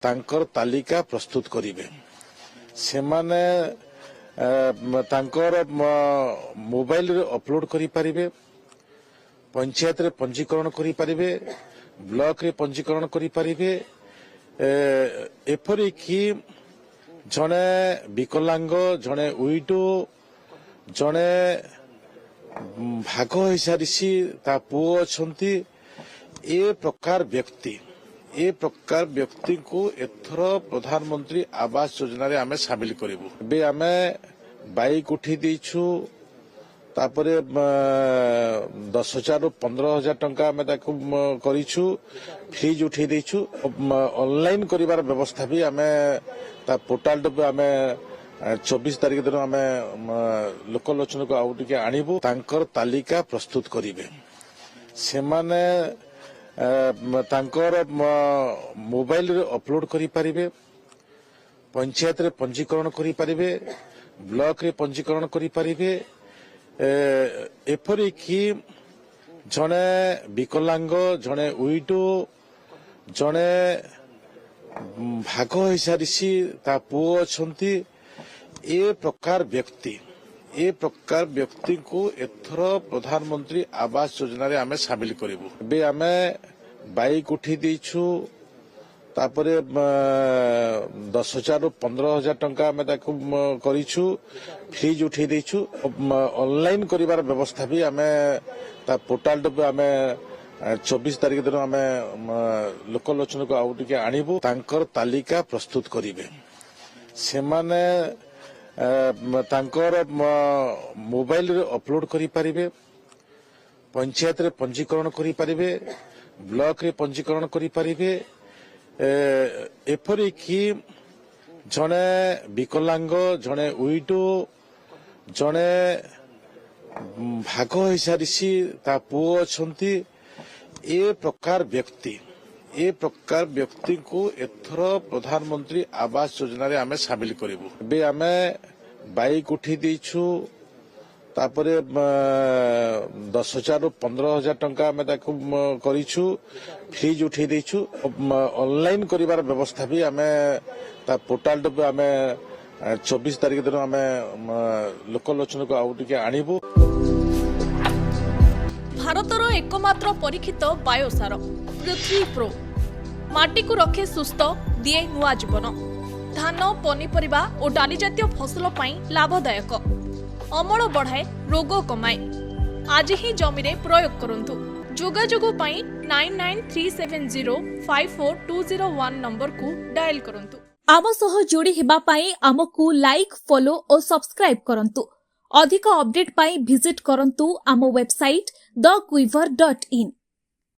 तांकर तालिका प्रस्तुत करिवे सेमाने तांकर मोबाइल रे अपलोड करि परिबे पंचायत रे पंजीकरण करि परिबे ब्लॉक रे पंजीकरण करि परिबे एपरि कि जने विकलांग जने उइडो जने भाग हो सारी ता पुओ अछंती ए प्रकार व्यक्ति को एथर प्रधानमंत्री आवास योजना रे आमे शामिल करिवु बे आमे बाइक उठी देछु तापरे 10,000 ରୁ 15,000 टंका आमे ताकू करिछु फ्रीज उठी देछु ऑनलाइन करिवार व्यवस्था भी आमे ता पोर्टल पे आमे 24 तारिख दिन आमे लोकलोचन को आउ टिके आनिबु तांकर तालिका प्रस्तुत करिवे सेमाने तांकर मोबाइल रे अपलोड करि परिबे पंचायत रे पंजीकरण करि परिबे ब्लॉक रे पंजीकरण करि परिबे एपरि कि जने विकलांग जने उइडो जने भाग हो सारी ता पुओ अछंती ए प्रकार व्यक्ति को एथर प्रधानमंत्री आवास योजना रे आमे शामिल करिवु बे आमे बाइक उठी देछु तापरे 10,000 ରୁ 15,000 टंका आमे ताकू करिछु फ्रीज उठी देछु ऑनलाइन करिवार व्यवस्था भी आमे ता पोर्टल पे आमे 24 तारिख दिन आमे लोकलोचन को आउ टिके आनिबु तांकर तालिका प्रस्तुत करिवे सेमाने तांकर मोबाइल रे अपलोड करि परिबे पंचायत रे पंजीकरण करि परिबे ब्लॉक रे पंजीकरण करि परिबे एपरि कि जने विकलांग जने उइडो जने भाग हो सारी ता पुओ अछंती ए प्रकार व्यक्ति को एथर प्रधानमंत्री आवास योजना रे आमे शामिल करिवु बे आमे बाइक उठी देछु तापरे 10,000 ରୁ 15,000 टंका आमे ताकू करिछु फ्रीज उठी देछु ऑनलाइन करिवार व्यवस्था भी आमे ता पोर्टल पे आमे 24 तारिख दिन आमे लोकलोचन को आउ टिके आनिबु भारतर एकमात्र परीक्षित बायोसार पृथ्वी प्रो माटी को रखे सुस्थ दिए नुआ जीवन धान पनीपरिबा और डाली जातीय फसल पाई लाभदायक अमल बढ़ाए रोग कमाए आज ही जमी रे प्रयोग करंतु जोगाजोग पाई 9937054201 नंबर को डायल करंतु आम सह जोड़ी हेबा पाई आमकु लाइक फॉलो और सब्सक्राइब करंतु अधिक अपडेट पाई विजिट करंतु आम वेबसाइट thequiver.in